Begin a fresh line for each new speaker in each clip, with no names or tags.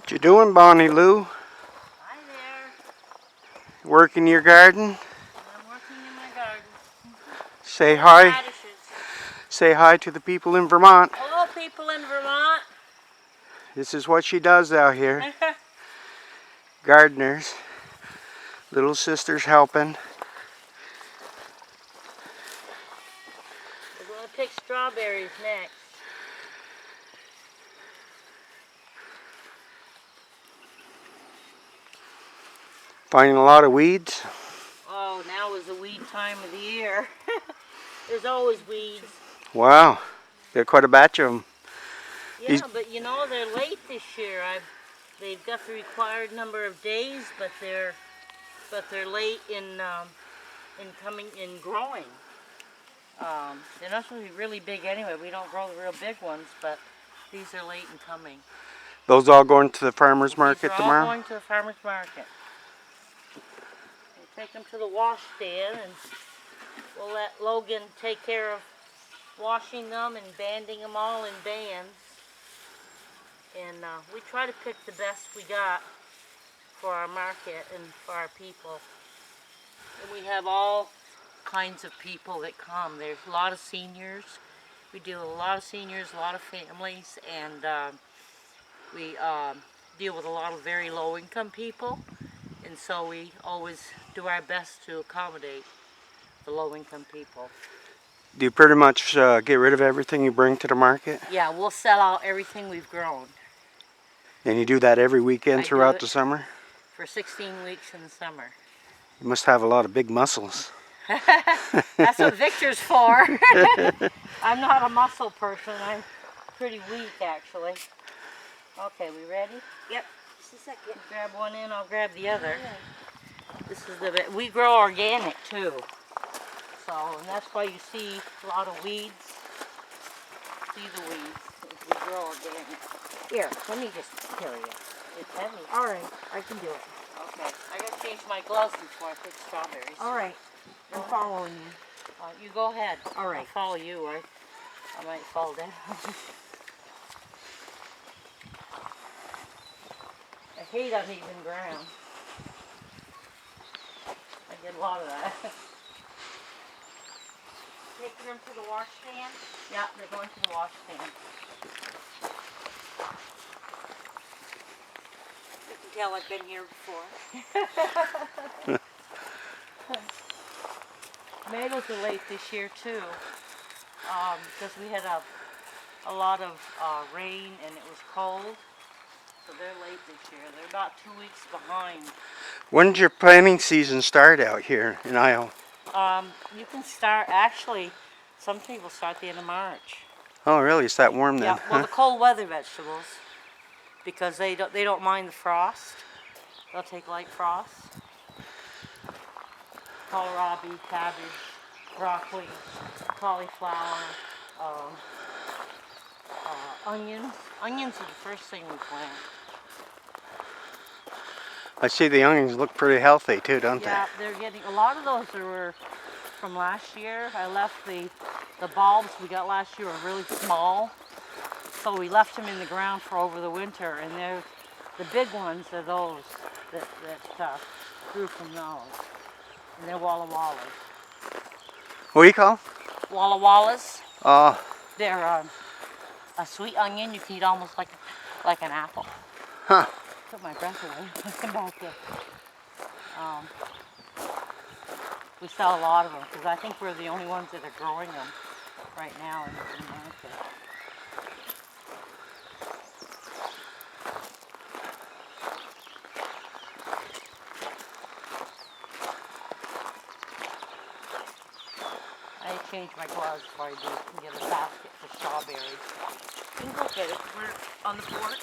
What you doing, Bonnie Lou?
Hi there.
Working your garden?
I'm working in my garden.
Say
Pulling
hi.
radishes.
Say hi to the people in Vermont.
Hello, people in Vermont.
This is what she does out here. Gardeners. Little sister's helping.
We're going to pick strawberries next.
Finding a lot of weeds.
Oh, now is the weed time of the year. There's always weeds.
Wow. Got quite a batch of them.
Yeah, but you know, they're late this year. They've got the required number of days, but they're late in growing. They're not supposed to be really big anyway. We don't grow the real big ones, but these are late in coming.
Those all going to the farmer's market
These are
tomorrow?
all going to the farmer's market. We'll take them to the wash stand, and we'll let Logan take care of washing them and banding them all in bands. And we try to pick the best we got for our market and for our people. And we have all kinds of people that come. There's a lot of seniors. We deal with a lot of seniors, a lot of families, and we deal with a lot of very low-income people. And so we always do our best to accommodate the low-income people.
Do you pretty much get rid of everything you bring to the market?
Yeah, we'll sell out everything we've grown.
And you do that every weekend throughout the summer?
For 16 weeks in the summer.
You must have a lot of big muscles.
That's what Victor's for. I'm not a muscle person. I'm pretty weak, actually. Okay, we ready? Yep. Just a second. Grab one in, I'll grab the other. This is we grow organic too. So, and that's why you see a lot of weeds. See the weeds if we grow organic. Here, let me just kill you. It's heavy.
All right, I can do it.
Okay, I gotta change my gloves before I pick strawberries.
All right, I'm following you.
You go ahead.
All right.
I'll follow you. I might fall down. I hate uneven ground. I get a lot of that. Taking them to the wash stand? Yeah, they're going to the wash stand. You can tell I've been here before. Tomatoes are late this year too, because we had a lot of rain and it was cold. So they're late this year. They're about 2 weeks behind.
When did your planting season start out here in Iowa?
You can start, actually, some people start the end of March.
Oh, really? It's that warm then?
Yeah, well, the cold weather vegetables, because they don't mind the frost. They'll take light frost. Kohlrabi, cabbage, broccoli, cauliflower, onions. Onions are the first thing we plant.
I see the onions look pretty healthy too, don't
Yeah, they're getting, a lot of those were from last year. I left the bulbs we got last year were really small. So we left them in the ground for over the winter, and they're, the big ones are those that grew from those. And they're Walla Wallas.
What do you call them?
Walla Wallas.
Oh.
They're a sweet onion you can eat almost like an apple.
Huh.
Took my breath away. Come back here. We sell a lot of them because I think we're the only ones that are growing them right now in the market. I changed my gloves before I do and get a basket for strawberries. You can go get it. We're on the porch.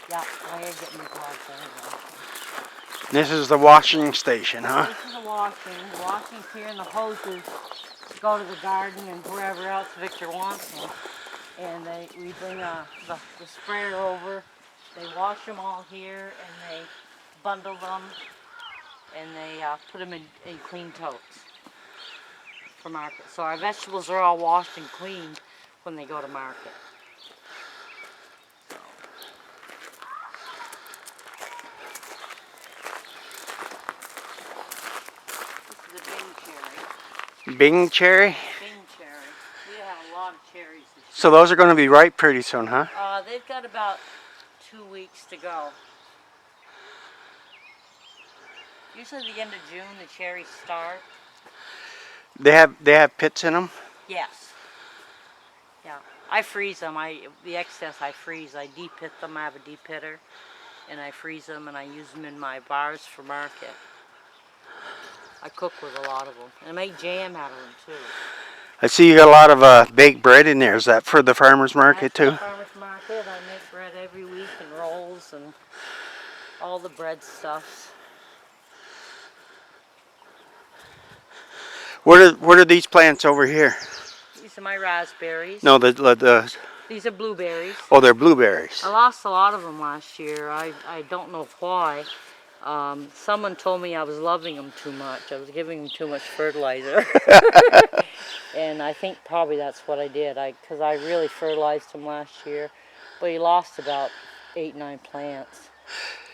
Yeah, I ain't getting the gloves anyway.
This is the washing station, huh?
This is the washing. The washing's here, and the hoses go to the garden and wherever else Victor wants them. And we bring the sprayer over. They wash them all here, and they bundle them, and they put them in clean totes for market. So our vegetables are all washed and cleaned when they go to market.
Bing cherry.
Bing cherry. We have a lot of cherries this year.
So those are going to be ripe pretty soon, huh?
They've got about 2 weeks to go. Usually the end of June the cherries start.
They have pits in them.
Yes. Yeah. I freeze them. The excess I freeze. I de-pit them. I have a de-pitter, and I freeze them and I use them in my bars for market. I cook with a lot of them, and I make jam out of them too.
I see you got a lot of baked bread in there. Is that for the farmers market
That's for
too?
the farmers market. I make bread every week and rolls and all the bread stuffs.
What are these plants over here?
These are my raspberries.
No, the
These are blueberries.
oh, they're blueberries.
I lost a lot of them last year. I don't know why. Someone told me I was loving them too much. I was giving them too much fertilizer. And I think probably that's what I did. Because I really fertilized them last year. But he lost about 8-9 plants.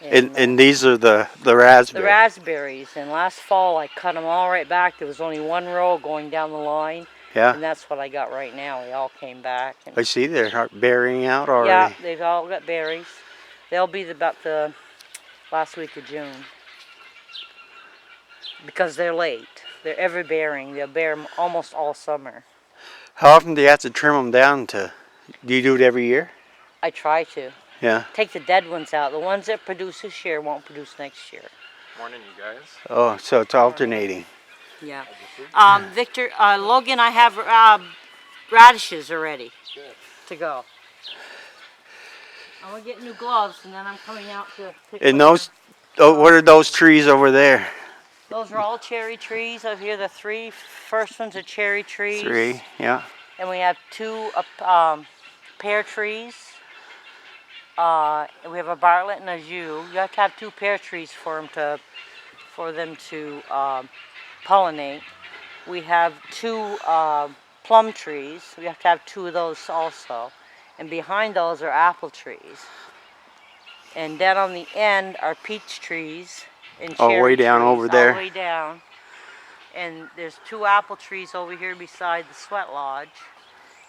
And these are the raspberries.
The raspberries. And last fall I cut them all right back. There was only one row going down the line.
Yeah.
And that's what I got right now. They all came back. And
I see they're bearing out already.
yeah, they've all got berries. They'll be about the last week of June. Because they're late. They're ever bearing. They'll bear almost all summer.
How often do you have to trim them down to? Do you do it every year?
I try to.
Yeah.
Take the dead ones out. The ones that produce this year won't produce next year.
Morning, you guys.
Oh, so it's alternating.
Yeah. Victor, Logan, I have radishes already to go. I'm going to get new gloves and then I'm coming out to pick
And
up
those, oh, what are those trees over there?
Those are all cherry trees. Over here, the three first ones are cherry trees.
3, yeah.
And we have 2 pear trees. And we have a bartlett and a yew. You have to have 2 pear trees for them to pollinate. We have 2 plum trees. We have to have 2 of those also. And behind those are apple trees. And down on the end are peach trees. And
Oh, way
cherry
down
trees,
over there.
all the way down. And there's 2 apple trees over here beside the sweat lodge.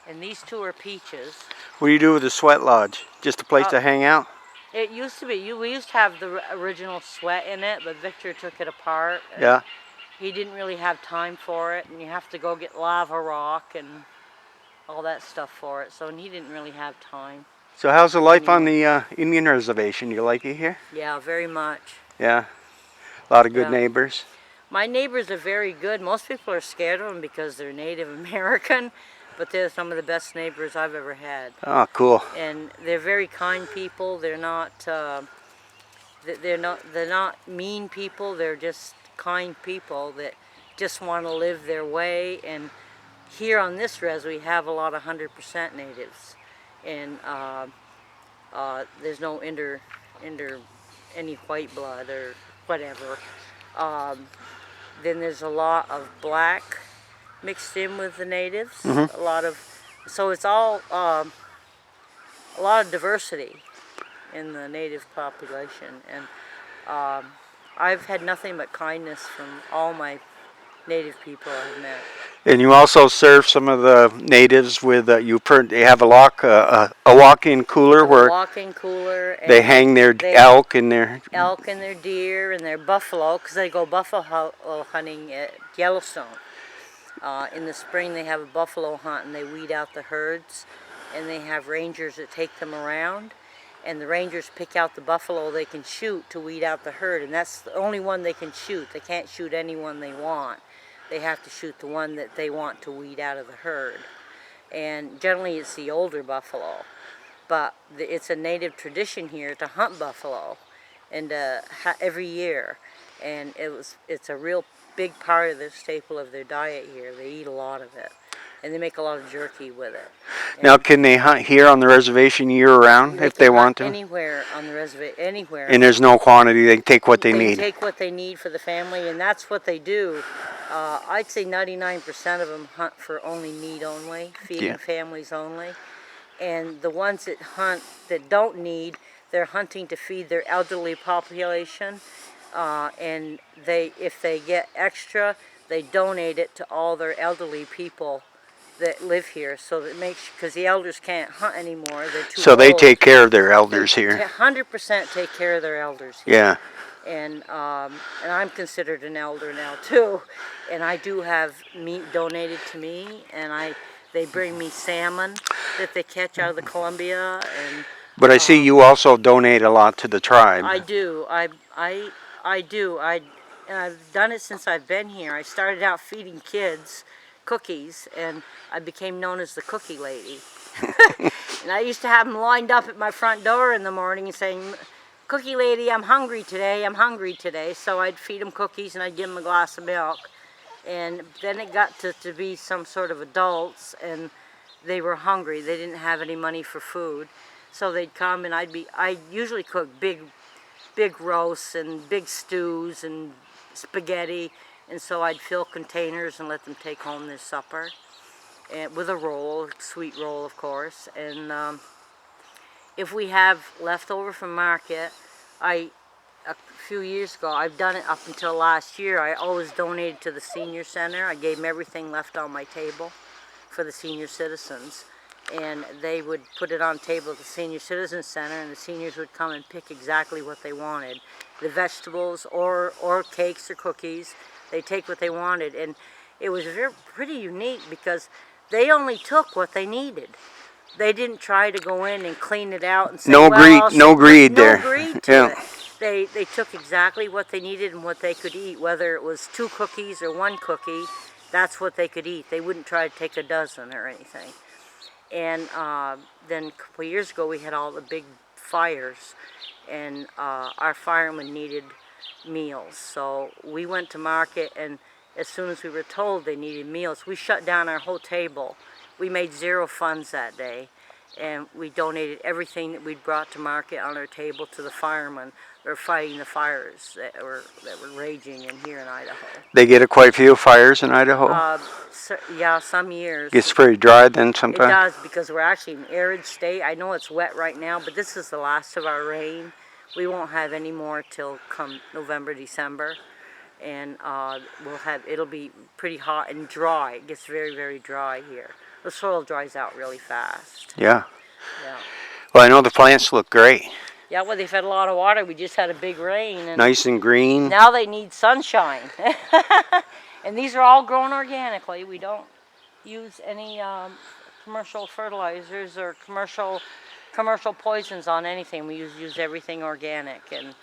And these 2 are peaches.
What do you do with the sweat lodge? Just a place to hang out?
It used to be. We used to have the original sweat in it, but Victor took it apart.
Yeah.
He didn't really have time for it, and you have to go get lava rock and all that stuff for it. So he didn't really have time.
So how's the life on the Indian reservation? You like it here?
Yeah, very much.
Yeah. A lot of good
Yeah.
neighbors.
My neighbors are very good. Most people are scared of them because they're Native American, but they're some of the best neighbors I've ever had.
Oh, cool.
And they're very kind people. They're not mean people. They're just kind people that just want to live their way. And here on this res, we have a lot of 100% natives, and there's no any white blood or whatever. Then there's a lot of black mixed in with the natives.
Mm-hmm.
So it's all a lot of diversity in the native population, and I've had nothing but kindness from all my native people I've met.
And you also serve some of the natives with they have a walk-in cooler where
Walk-in cooler. And
they hang their elk and their
deer and their buffalo, because they go buffalo hunting at Yellowstone. In the spring they have a buffalo hunt and they weed out the herds, and they have rangers that take them around, and the rangers pick out the buffalo they can shoot to weed out the herd, and that's the only one they can shoot. They can't shoot any one they want. They have to shoot the one that they want to weed out of the herd. And generally it's the older buffalo. But it's a native tradition here to hunt buffalo and every year. And it's a real big part of the staple of their diet here. They eat a lot of it. And they make a lot of jerky with it.
Now, can they hunt here on the reservation year-round if they want to?
Anywhere on the reservation, anywhere.
And there's no quantity. They take what they need.
They take what they need for the family, and that's what they do. I'd say 99% of them hunt for only meat only, feeding families only. And the ones that hunt that don't need, they're hunting to feed their elderly population. And if they get extra, they donate it to all their elderly people that live here. So that makes, because the elders can't hunt anymore, they're too
So
old.
they take care of their
They
elders here.
100% take care of their elders here.
Yeah.
And I'm considered an elder now too, and I do have meat donated to me, and they bring me salmon that they catch out of the Columbia, and
But I see you also donate a lot to the tribe.
I do. I do. And I've done it since I've been here. I started out feeding kids cookies, and I became known as the cookie lady. And I used to have them lined up at my front door in the morning and saying, "Cookie lady, I'm hungry today. I'm hungry today." So I'd feed them cookies and I'd give them a glass of milk. And then it got to be some sort of adults, and they were hungry. They didn't have any money for food. So they'd come, and I usually cook big roasts and big stews and spaghetti, and so I'd fill containers and let them take home their supper, and with a roll, sweet roll of course. And if we have leftover from market, a few years ago, I've done it up until last year, I always donated to the senior center. I gave them everything left on my table for the senior citizens. And they would put it on table at the Senior Citizens Center, and the seniors would come and pick exactly what they wanted. The vegetables or cakes or cookies, they take what they wanted. And it was pretty unique because they only took what they needed. They didn't try to go in and clean it out and say,
No greed, no greed there.
No greed to it. They took exactly what they needed and what they could eat, whether it was 2 cookies or 1 cookie, that's what they could eat. They wouldn't try to take a dozen or anything. And then a couple of years ago, we had all the big fires, and our firemen needed meals. So we went to market, and as soon as we were told they needed meals, we shut down our whole table. We made 0 funds that day, and we donated everything that we'd brought to market on our table to the firemen that were fighting the fires that were raging here in Idaho.
They get quite a few fires in Idaho?
Yeah, some years.
Gets pretty dry then sometimes?
It does, because we're actually an arid state. I know it's wet right now, but this is the last of our rain. We won't have any more till come November, December. And it'll be pretty hot and dry. It gets very, very dry here. The soil dries out really fast.
Yeah.
Yeah.
Well, I know the plants look great.
Yeah, well, they've had a lot of water. We just had a big rain. And
nice and green.
Now they need sunshine. And these are all grown organically. We don't use any commercial fertilizers or commercial poisons on anything. We use everything organic, and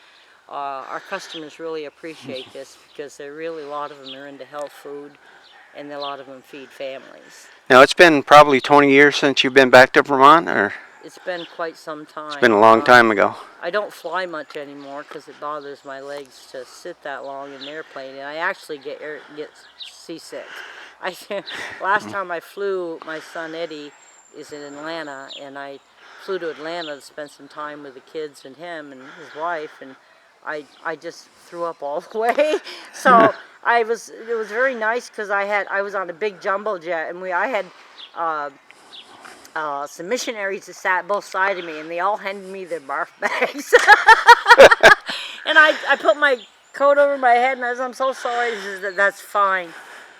our customers really appreciate this because a lot of them are into health food, and a lot of them feed families.
Now, it's been probably 20 years since you've been back to Vermont, or?
It's been quite some time.
It's been a long time ago.
I don't fly much anymore because it bothers my legs to sit that long in an airplane, and I actually get seasick. Last time I flew, my son Eddie is in Atlanta, and I flew to Atlanta to spend some time with the kids and him and his wife, and I just threw up all the way. So it was very nice because I was on a big jumbo jet, and I had some missionaries that sat both sides of me, and they all handed me their barf bags. And I put my coat over my head, and I'm so sorry. He says, "That's fine.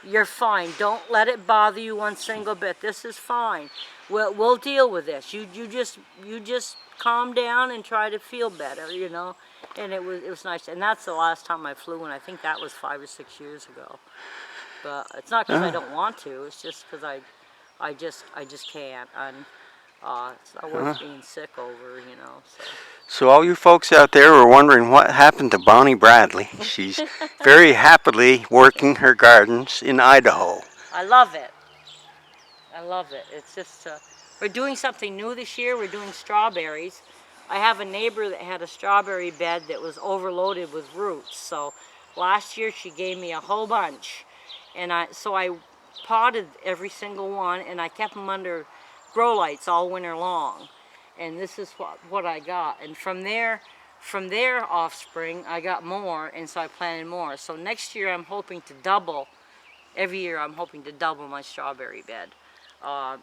You're fine. Don't let it bother you one single bit. This is fine. We'll deal with this. You just calm down and try to feel better, you know." And it was nice. And that's the last time I flew, and I think that was 5 or 6 years ago. But it's not because I don't want to. It's just because I just can't, and it's not worth being sick over, you know.
So all you folks out there are wondering what happened to Bonnie Bradley. She's very happily working her gardens in Idaho.
I love it. I love it. It's just we're doing something new this year. We're doing strawberries. I have a neighbor that had a strawberry bed that was overloaded with roots. So last year she gave me a whole bunch, and I potted every single one, and I kept them under grow lights all winter long. And this is what I got. And from their offspring, I got more, and so I planted more. So next year I'm hoping to double. Every year I'm hoping to double my strawberry bed.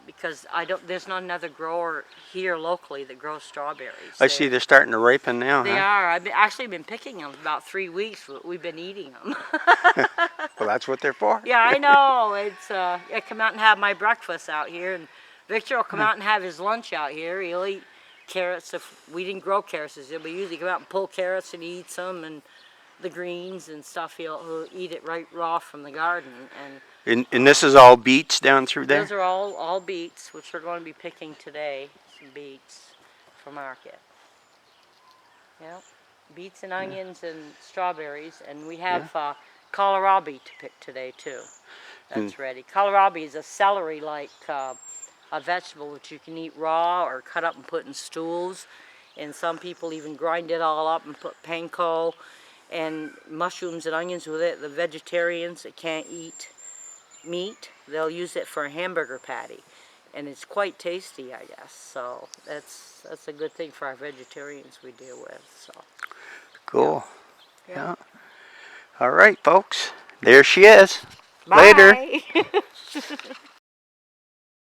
because there's not another grower here locally that grows strawberries.
I see they're starting to ripen now,
They
huh?
are. I've actually been picking them about 3 weeks. We've been eating them.
Well, that's what they're for.
Yeah, I know. I come out and have my breakfast out here, and Victor will come out and have his lunch out here. He'll eat carrots. If we didn't grow carrots, he'll usually come out and pull carrots and eat some, and the greens and stuff. He'll eat it right raw from the garden.
And this is all beets down through there?
Those are all beets, which we're going to be picking today. Some beets for market. Yep, beets and onions and strawberries, and we have kohlrabi to pick today too. That's ready. Kohlrabi is a celery-like a vegetable which you can eat raw or cut up and put in stools, and some people even grind it all up and put panko and mushrooms and onions with it. The vegetarians that can't eat meat, they'll use it for a hamburger patty, and it's quite tasty, I guess. So that's a good thing for our vegetarians we deal with. So
Cool.
yeah.
All right, folks. There she is.
Bye.
Later.